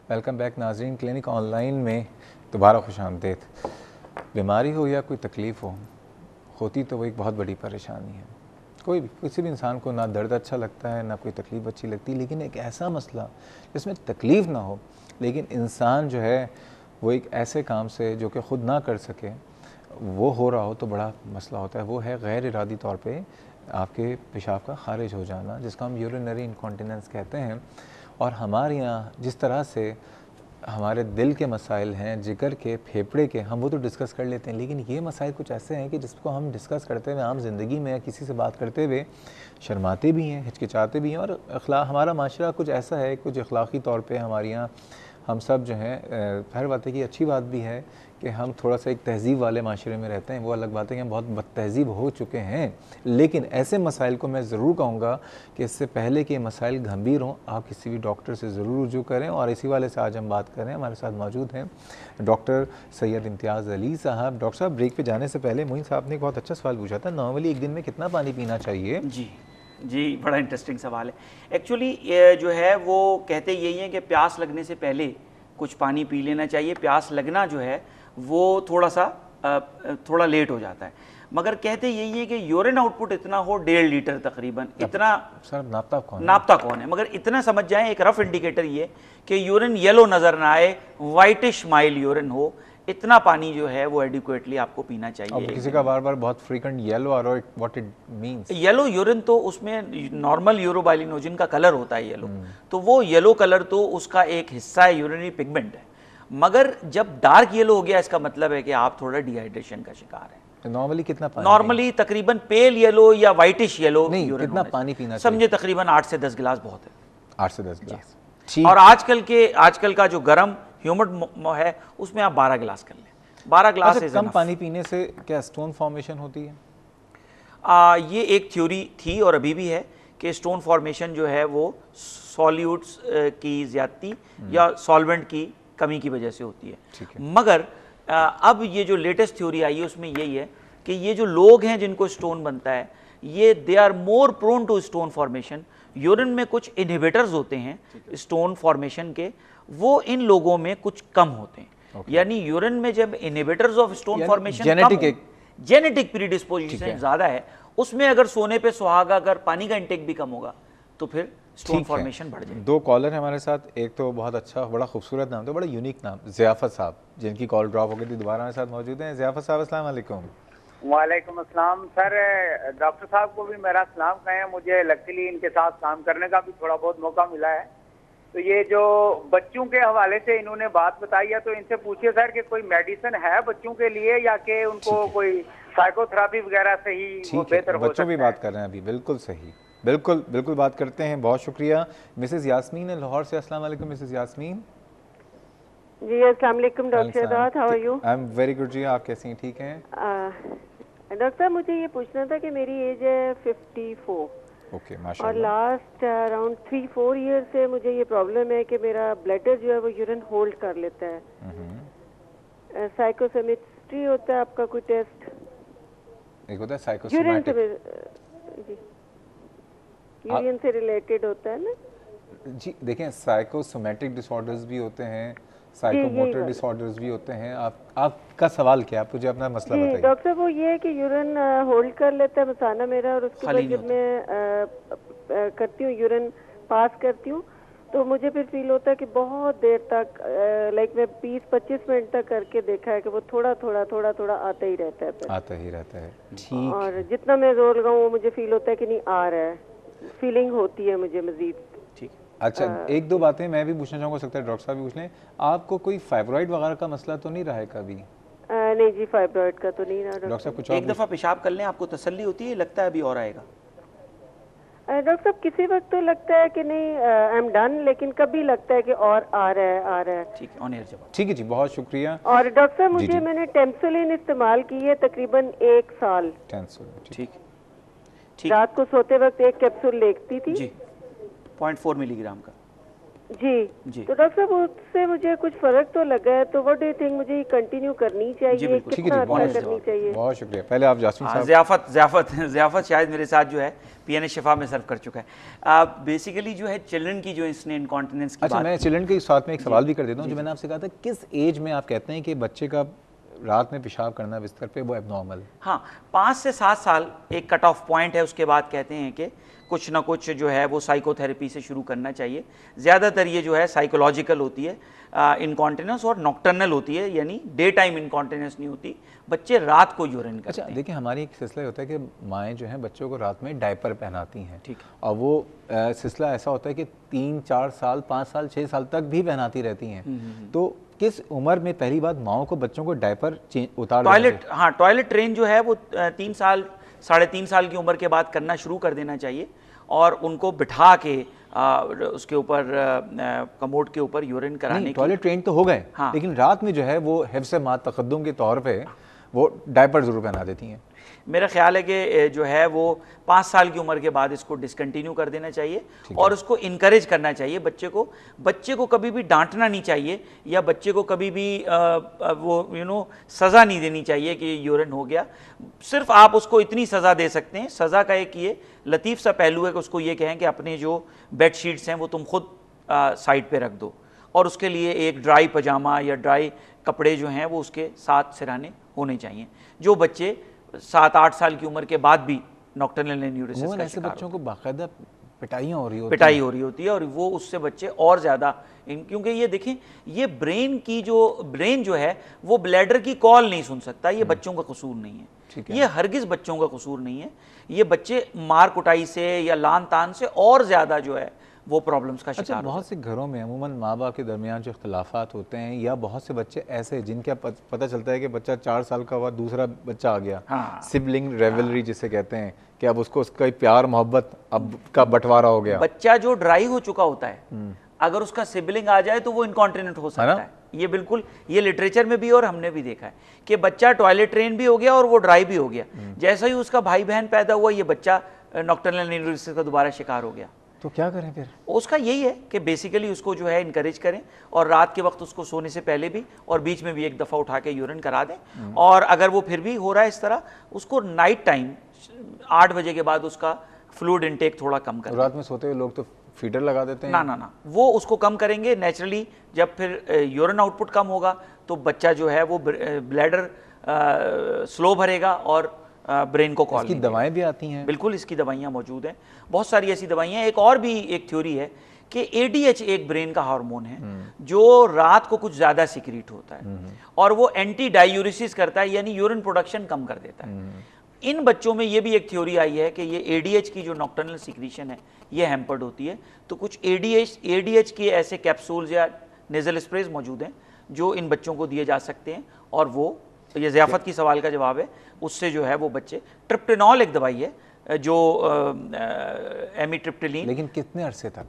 Welcome back नाजरीन। Clinic online में दोबारा खुशामदीद। बीमारी हो या कोई तकलीफ़ हो, होती तो वो एक बहुत बड़ी परेशानी है। कोई भी किसी भी इंसान को ना दर्द अच्छा लगता है ना कोई तकलीफ़ अच्छी लगती, लेकिन एक ऐसा मसला जिसमें तकलीफ़ ना हो लेकिन इंसान जो है वो एक ऐसे काम से जो कि ख़ुद ना कर सके वो हो रहा हो तो बड़ा मसला होता है। वो है गैर इरादी तौर पे आपके पेशाब का खारिज हो जाना, जिसका हम यूरिनरी इनकॉन्टिनेंस कहते हैं। और हमारे यहाँ जिस तरह से हमारे दिल के मसाइल हैं, जिगर के, फेफड़े के, हम वो तो डिस्कस कर लेते हैं, लेकिन ये मसाइल कुछ ऐसे हैं कि जिसको हम डिस्कस करते हुए आम ज़िंदगी में किसी से बात करते हुए शर्माते भी हैं, हिचकिचाते भी हैं। और हमारा माशरा कुछ ऐसा है, कुछ अखलाक़ी तौर पे हमारे यहाँ हम सब जो हैं, हर बात है कि अच्छी बात भी है कि हम थोड़ा सा एक तहज़ीब वाले माशरे में रहते हैं। वो अलग बात है कि हम बहुत बदतहज़ीब हो चुके हैं, लेकिन ऐसे मसाइल को मैं ज़रूर कहूँगा कि इससे पहले कि ये मसाइल गंभीर हों, आप किसी भी डॉक्टर से ज़रूर रुजू करें। और इसी वाले से आज हम बात करें, हमारे साथ मौजूद हैं डॉक्टर सैयद इम्तियाज़ अली साहब। डॉक्टर साहब, ब्रेक पे जाने से पहले मोइन साहब ने एक बहुत अच्छा सवाल पूछा था, नॉर्मली एक दिन में कितना पानी पीना चाहिए? जी, बड़ा इंटरेस्टिंग सवाल है। एक्चुअली जो है वो कहते यही है कि प्यास लगने से पहले कुछ पानी पी लेना चाहिए। प्यास लगना जो है वो थोड़ा लेट हो जाता है, मगर कहते यही है कि यूरिन आउटपुट इतना हो 1.5 लीटर तकरीबन। इतना सर नापता कौन है, मगर इतना समझ जाएं, एक रफ इंडिकेटर ये कि यूरिन येलो नज़र ना आए, वाइटिश माइल यूरिन हो, इतना पानी जो है वो एडिक्वेटली आपको पीना चाहिए। अब किसी का बार बार बहुत फ्रीक्वेंट येलो आ रहा है, what it means? Yellow urine तो उसमें नॉर्मल यूरोबाइलिनोजिन का कलर होता है येलो, तो वो येलो कलर तो उसका एक हिस्सा है, यूरिनरी पिगमेंट है। मगर जब डार्क येलो हो गया, इसका मतलब है कि आप थोड़ा डिहाइड्रेशन का शिकार हैं। नॉर्मली कितना पानी? नॉर्मली तकरीबन पेल येलो या वाइटिश येलो नहीं, कितना पानी पीना चाहिए? समझे तकरीबन 8 से 10 गिलास बहुत है। 8 से 10 गिलास। और आजकल का जो गर्म ह्यूमिड है उसमें आप 12 गिलास कर लें। 12 गिलास से कम पानी पीने से क्या स्टोन फॉर्मेशन होती है? ये एक थ्योरी थी और अभी भी है कि स्टोन फॉर्मेशन जो है वो सॉल्यूट्स की ज्यादती या सॉल्वेंट की कमी की वजह से होती है। मगर अब ये जो लेटेस्ट थ्योरी आई है उसमें यही है कि ये जो लोग हैं जिनको स्टोन बनता है, ये they are more prone to stone formation. Urine में कुछ इनहिबिटर्स होते हैं स्टोन फॉर्मेशन के, वो इन लोगों में कुछ कम होते हैं। यानी यूरिन में जब inhibitors of stone formation genetic predisposition ज्यादा है, उसमें अगर सोने पे सुहागा, अगर पानी का इंटेक भी कम होगा तो फिर स्टोन फॉर्मेशन बढ़ जाएगी। 2 कॉलर है हमारे साथ, एक तो बहुत अच्छा, बड़ा खूबसूरत नाम, तो बड़ा यूनिक नाम, ज़ियाफ़त साहब, जिनकी कॉल ड्रॉप हो गई थी, दोबारा हमारे साथ मौजूद हैं। ज़ियाफ़त साहब, अस्सलाम वालेकुम। वालेकुम अस्सलाम। सर, डॉक्टर साहब को भी मेरा सलाम कहें। मुझे लकीली इनके साथ काम करने का भी थोड़ा बहुत मौका मिला है। तो ये जो बच्चों के हवाले से इन्होंने बात बताई है, तो इनसे पूछिए सर कि कोई मेडिसिन है बच्चों के लिए, या कि उनको कोई साइकोथेरेपी वगैरह से ही वो बेहतर हो सकता है? बच्चों भी बात कर रहे हैं अभी, बिल्कुल सही, बिल्कुल बात करते हैं। बहुत शुक्रिया। मिसेस यास्मीन है लाहौर से। अस्सलाम वालेकुम मिसेस यास्मीन। जी अस्सलाम वालेकुम doctor Shahzad, how are you? I am very good ji, आप कैसी हैं? ठीक हैं डॉक्टर साहब? मुझे ये पूछना था कि मेरी एज है 54। ओके, माशाल्लाह। और लास्ट अराउंड 3-4 ईयर से मुझे ये प्रॉब्लम है कि मेरा ब्लैडर जो है वो यूरिन होल्ड कर लेता है। साइकोसेमेट्री होता है आपका कोई टेस्ट? एक होता है साइकोसोमैटिक, यूरिन से रिलेटेड होता है ना जी। देखें, साइकोसोमैटिक डिसऑर्डर्स भी होते हैं, साइकोमोटर डिसऑर्डर्स भी होते हैं। आपका सवाल क्या है? आप मुझे अपना मसला बताइए। डॉक्टर साहब, वो ये है कि यूरिन होल्ड कर लेता है मसाना मेरा, और उसके बाद जब मैं करती हूँ यूरिन पास करती हूँ, तो मुझे फिर फील होता है कि बहुत देर तक, लाइक मैं 20-25 मिनट तक करके देखा है कि वो थोड़ा आता ही रहता है। ठीक। और जितना मैं जोर लगाऊं वो मुझे फील होता है कि नहीं आ रहा है, फीलिंग होती है मुझे मजीद। ठीक। अच्छा, 1-2 बातें मैं भी पूछना चाहूँगा, सकता है डॉक्टर साहब भी पूछ लें। आपको कोई फाइब्रॉइड वगैरह का मसला तो नहीं रहा है कभी? नहीं जी, फाइब्रॉइड का तो नहीं रहा डॉक्टर साहब। कुछ एक दफ़ा पेशाब कर लें, आपको तसल्ली होती है, लगता है अभी और आएगा? डॉक्टर साहब, किसी वक्त तो लगता है कि नहीं आई एम डन, लेकिन कभी लगता है कि और आ रहा है। ठीक है, ऑन एयर जवाब। ठीक है जी, बहुत शुक्रिया। और डॉक्टर साहब, मुझे मैंने टेम्सोलिन इस्तेमाल की है तकरीबन 1 साल। ठीक। रात को सोते वक्त 1 कैप्सूल लेती थी जी, 0.4 मिलीग्राम का। जी। तो डॉक्टर साहब उससे मुझे कुछ फर्क तो लगा है, तो व्हाट डू यू थिंक, मुझे कंटिन्यू करनी चाहिए, कितना करनी चाहिए? बहुत शुक्रिया। पहले आप जासमीन साहब। ज़ियाफत शायद मेरे साथ जो है PNA शिफा में सर्व कर चुका है। बेसिकली जो है चिल्ड्रन की जो इसने इनकॉन्टिनेंस की अच्छा, मैं चिल्ड्रन के साथ में एक सवाल भी कर देता हूँ। जो मैंने आपसे कहा था, किस एज में आप कहते हैं कि बच्चे का रात में पेशाब करना बिस्तर पे वो एबनॉर्मल? हाँ, 5 से 7 साल एक कट ऑफ पॉइंट है। उसके बाद कहते हैं कि कुछ ना कुछ जो है वो साइकोथेरेपी से शुरू करना चाहिए। ज़्यादातर ये जो है साइकोलॉजिकल होती है इनकॉन्टिनेंस, और नॉक्टर्नल होती है, यानी डे टाइम इनकॉन्टिनेंस नहीं होती, बच्चे रात को यूरिन करते हैं। देखिए, हमारी एक सिलसिला होता है कि माएँ जो हैं बच्चों को रात में डायपर पहनाती हैं, ठीक, और वो सिलसिला ऐसा होता है कि 3-4 साल, 5 साल, 6 साल तक भी पहनाती रहती हैं। तो किस उम्र में पहली बात माओ को बच्चों को डायपर उतार टॉयलेट, हाँ, टॉयलेट ट्रेन जो है वो 3 साल 3.5 साल की उम्र के बाद करना शुरू कर देना चाहिए, और उनको बिठा के उसके ऊपर कमोड के ऊपर यूरिन कराने की। टॉयलेट ट्रेन तो हो गए, हाँ, लेकिन रात में जो है वो हिफ्ज़ मा तक़द्दुम के तौर पे वो डायपर ज़रूर पहना देती हैं। मेरा ख्याल है कि जो है वो 5 साल की उम्र के बाद इसको डिसकंटिन्यू कर देना चाहिए, और उसको इनकरेज करना चाहिए बच्चे को कभी भी डांटना नहीं चाहिए, या बच्चे को कभी भी वो सज़ा नहीं देनी चाहिए कि यूरिन हो गया। सिर्फ आप उसको इतनी सज़ा दे सकते हैं, सज़ा का एक ये लतीफ़ सा पहलू है कि उसको ये कहें कि अपने जो बेडशीट्स हैं वो तुम खुद साइड पे रख दो, और उसके लिए एक ड्राई पजामा या ड्राई कपड़े जो हैं वो उसके साथ सिराने होने चाहिए। जो बच्चे 7-8 साल की उम्र के बाद भी नॉक्टर्नल एन्यूरिसिस का शिकार, बच्चों को बाकायदा पिटाई हो रही होती है, और वो उससे बच्चे और ज़्यादा, क्योंकि ये देखें, ये ब्रेन जो है वो ब्लैडर की कॉल नहीं सुन सकता। ये बच्चों का कसूर नहीं है, ये हरगिज़ बच्चों का कसूर नहीं है। ये बच्चे मार कुटाई से या लान तान से और ज़्यादा जो है वो प्रॉब्लम्स का शिकार। बहुत से घरों में अमूमन माँ बाप के दरमियान जो इख्तलाफात होते हैं, या बहुत से बच्चे ऐसे जिनका पता चलता है कि बच्चा 4 साल का हुआ, दूसरा बच्चा आ गया, हाँ, सिबलिंग रेवलरी जिसे कहते हैं, कि अब उसको उसका प्यार मोहब्बत अब का बंटवारा हो गया। बच्चा जो ड्राई हो चुका होता है, अगर उसका सिबलिंग आ जाए तो वो इनकॉन्टिनेंट हो सकता है। ये बिल्कुल, ये लिटरेचर में भी और हमने भी देखा है कि बच्चा टॉयलेट ट्रेन भी हो गया और वो ड्राई भी हो गया। जैसा ही उसका भाई बहन पैदा हुआ, ये बच्चा नॉक्टर्नल एन्यूरिसिस का दोबारा शिकार हो गया। तो क्या करें फिर? उसका यही है कि बेसिकली उसको जो है इनकरेज करें, और रात के वक्त उसको सोने से पहले भी और बीच में भी एक दफ़ा उठा के यूरिन करा दें। और अगर वो फिर भी हो रहा है इस तरह, उसको नाइट टाइम 8 बजे के बाद उसका फ्लूइड इनटेक थोड़ा कम करें। रात में सोते हुए लोग तो फीडर लगा देते हैं। ना, वो उसको कम करेंगे नेचुरली। जब फिर यूरिन आउटपुट कम होगा तो बच्चा जो है वो ब्लैडर स्लो भरेगा और ब्रेन को कॉल। इसकी दवाएं भी आती हैं? बिल्कुल, इसकी दवाइयाँ मौजूद हैं, बहुत सारी ऐसी दवाइयाँ। एक और भी एक थ्योरी है कि ADH एक ब्रेन का हार्मोन है जो रात को कुछ ज़्यादा सिक्रीट होता है, और वो एंटी डायूरिसिस करता है, यानी यूरिन प्रोडक्शन कम कर देता है। इन बच्चों में ये भी एक थ्योरी आई है कि ये ADH की जो नॉक्टर्नल सिक्रीशन है ये हैम्पर्ड होती है। तो कुछ ADH के ऐसे कैप्सूल्स या नेजल स्प्रेज मौजूद हैं जो इन बच्चों को दिए जा सकते हैं, और वो, ये ज़ियाफत की सवाल का जवाब है, उससे जो है वो बच्चे, ट्रिप्टेनॉल एक दवाई है जो एमिट्रिप्टिलीन। लेकिन कितने अरसे तक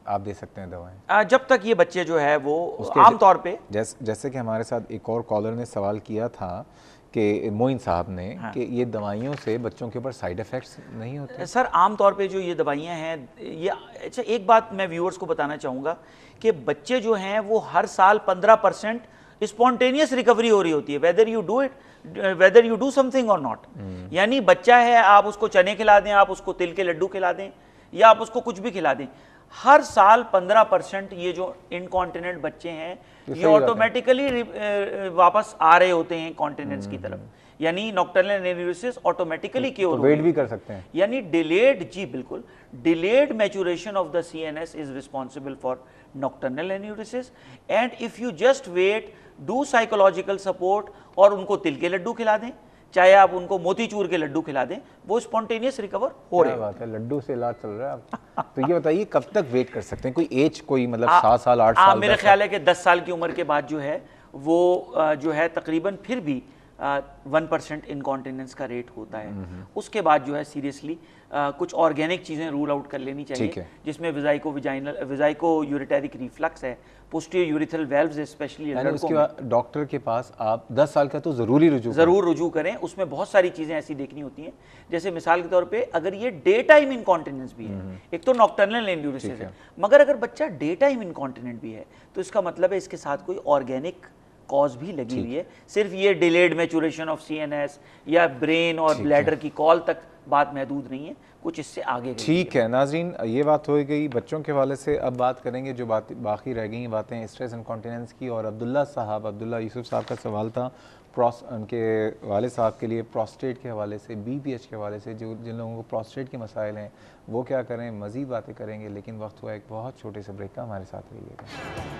आप दे सकते हैं दवाएं? जब तक ये बच्चे जो है वो आमतौर पे, जैसे कि हमारे साथ एक और कॉलर ने सवाल किया था कि मोइन साहब ने, हाँ, कि ये दवाइयों से बच्चों के ऊपर साइड इफ़ेक्ट्स नहीं होते? सर, आमतौर पे जो ये दवाइयाँ हैं ये, अच्छा, एक बात मैं व्यूअर्स को बताना चाहूँगा कि बच्चे जो हैं वो हर साल 15% स्पॉन्टेनियस रिकवरी हो रही होती है, वेदर यू डू समथिंग और नॉट। यानी बच्चा है, आप उसको चने खिला दें, आप उसको तिल के लड्डू खिला दें, या आप उसको कुछ भी खिला दें, हर साल 15% ये जो इनकॉन्टिनेंट बच्चे हैं ये ऑटोमेटिकली वापस आ रहे होते हैं कॉन्टिनेंस की तरफ। यानी nocturnal enuresis automatically cure wait भी कर सकते हैं, यानी डिलेड, जी बिल्कुल, delayed maturation of the CNS is responsible for nocturnal enuresis. And if you just wait, do psychological support, और उनको तिल के लड्डू खिला दें, चाहे आप उनको मोतीचूर के लड्डू खिला दें, वो स्पॉन्टेनियस रिकवर हो रहे हैं। बात है, लड्डू से इलाज चल रहा है। तो ये बताइए कब तक वेट कर सकते हैं? कोई एज, कोई मतलब 7 साल 8 साल? मेरा ख्याल है कि 10 साल की उम्र के बाद जो है वो जो है तकरीबन फिर भी 1% इनकॉन्टिनेंस का रेट होता है। उसके बाद जो है सीरियसली कुछ ऑर्गेनिक चीज़ें रूल आउट कर लेनी चाहिए, जिसमें विजाइको यूरिटेरिक रिफ्लक्स है, पोस्टीरियर यूरिथ्रल वाल्व्स स्पेशली उसके बाद डॉक्टर के पास आप 10 साल का तो ज़रूर रुजू करें। उसमें बहुत सारी चीज़ें ऐसी देखनी होती हैं, जैसे मिसाल के तौर पे अगर ये डे टाइम इनकॉन्टिनेंस भी है, एक तो नॉक्टर्नल एंड्यूरेसिस है, मगर अगर बच्चा डे टाइम इनकॉन्टिनेंट भी है तो इसका मतलब है इसके साथ कोई ऑर्गेनिक कॉज भी लगी हुई है। सिर्फ ये डिलेड मैचुरेशन ऑफ सीएनएस या ब्रेन और ब्लैडर की कॉल तक बात महदूद नहीं है, कुछ इससे आगे। ठीक है नाजरीन, ये बात हो गई बच्चों के हवाले से। अब बात करेंगे जो बात बाकी रह गई बातें स्ट्रेस इनकॉन्टिनेंस की। और अब्दुल्ला यूसुफ साहब का सवाल था उनके वाले साहब के लिए प्रोस्टेट के हवाले से, BPH के हवाले से, जो जिन लोगों को प्रोस्टेट के मसाइल हैं वो क्या करें। मज़ीद बातें करेंगे, लेकिन वक्त हुआ एक बहुत छोटे से ब्रेक का, हमारे साथ रहिएगा।